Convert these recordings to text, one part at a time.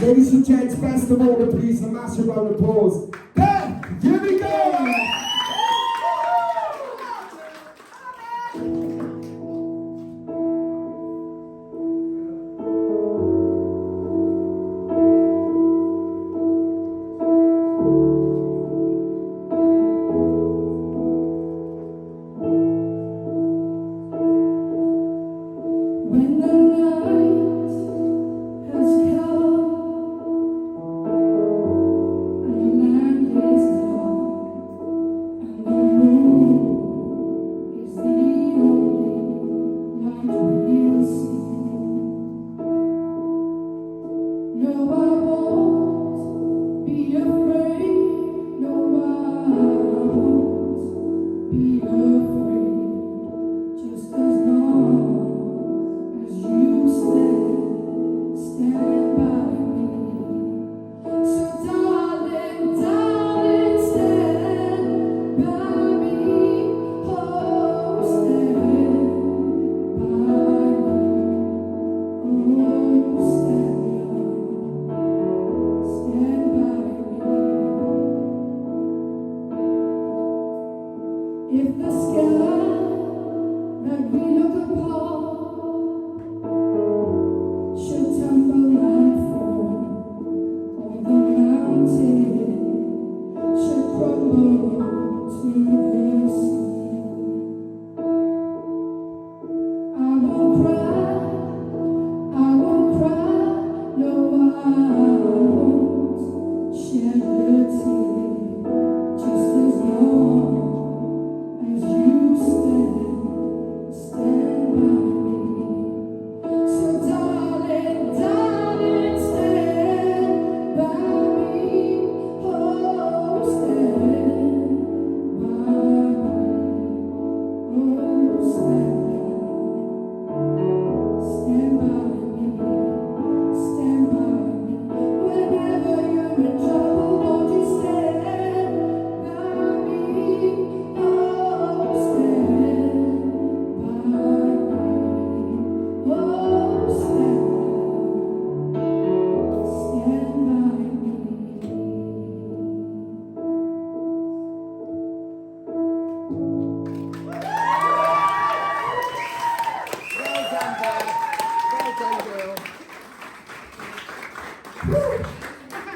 Ladies and gents, best of all, please, a massive round of applause. Beth, here we go!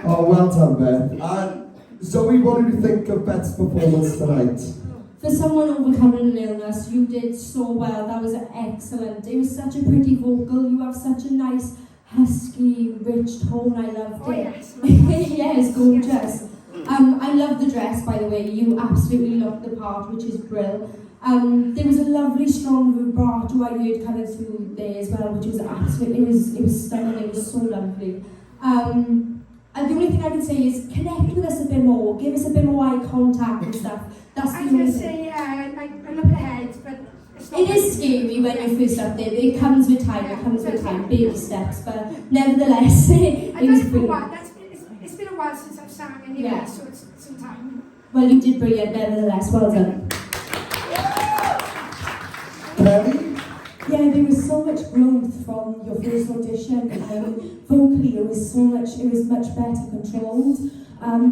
Oh, well done, Beth. Zoe, what did you think of Beth's performance tonight? For someone overcoming an illness, you did so well. That was excellent. It was such a pretty vocal. You have such a nice, husky, rich tone. I loved it. Yeah, it's gorgeous. I love the dress, by the way. You absolutely looked the part, which is brilliant. There was a lovely, strong vibrato I heard coming through there as well, which was absolutely, it was stunning. It was so lovely. And the only thing I can say is connect with us a bit more, give us a bit more eye contact and stuff. That's the only thing. I look ahead, but it's not. It is scary when you're first up there. It comes with time, baby steps, but nevertheless, it was brilliant. It's been a while since I've sang anyway, Yeah. so it's some time. Well, you did brilliant, nevertheless. Well done. Kelly? Yeah, there was so much growth from your first audition. Vocally, it was much better controlled.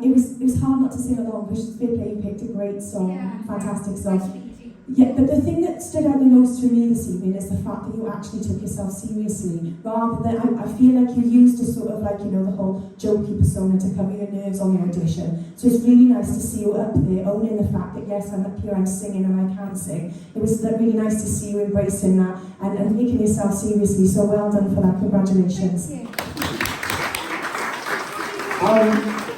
It was hard not to sing along because fair play, you picked a great song, fantastic song. Yeah, but the thing that stood out the most for me this evening is the fact that you actually took yourself seriously, rather than, I feel like you used a sort of like, you know, the whole jokey persona to cover your nerves on the audition. So it's really nice to see you up there, owning the fact that yes, I'm up here, I'm singing and I can sing. It was really nice to see you embracing that and taking yourself seriously, so well done for that, congratulations.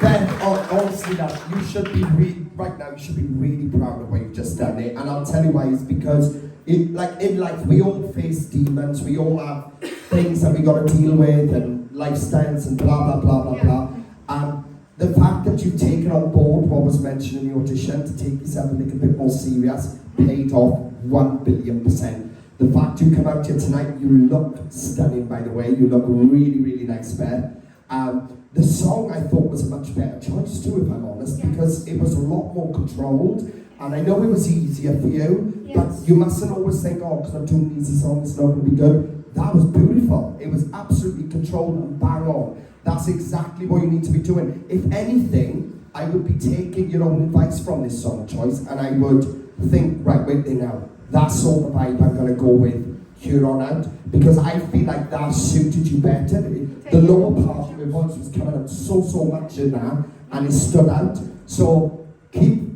Beth, honestly, you should be right now. You should be really proud of what you've just done there, and I'll tell you why. It's because in life we all face demons. We all have things that we got to deal with, and lifestyles, and blah blah blah blah blah. And the fact that you've taken on board what was mentioned in the audition to take yourself a little bit more serious paid off 1,000,000,000%. The fact you come out here tonight, you look stunning. By the way, you look really really nice, Beth. The song I thought was a much better choice too, if I'm honest, because it was a lot more controlled, and I know it was easier for you, but you mustn't always think, oh, because I'm doing an easy song, it's not going to be good. that was beautiful. It was absolutely controlled and bang on. That's exactly what you need to be doing. If anything, I would be taking your own advice from this song choice, and I would think, right, wait there now, that's sort of vibe I'm going to go with here on out, because I feel like that suited you better. The lower part of your voice was coming out so much in that, and it stood out. So keep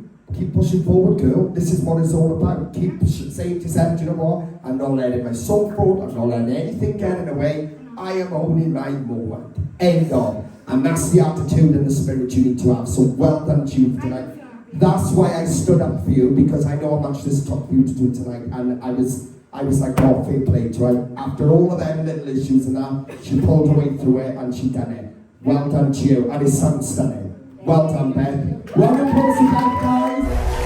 pushing forward, girl. This is what it's all about. Keep saying to yourself, do you know what? I'm not letting my soul throat, I'm not letting anything get in the way. I am owning my moment. End of. And that's the attitude and the spirit you need to have. So well done to you tonight. That's why I stood up for you, because I know how much this took for you to do tonight, and I was like, oh, fair play to her. After all of them little issues and that, she pulled her way through it and she done it. Well done to you, and it sounds stunning. Well done, Ben. Round of applause for that, guys.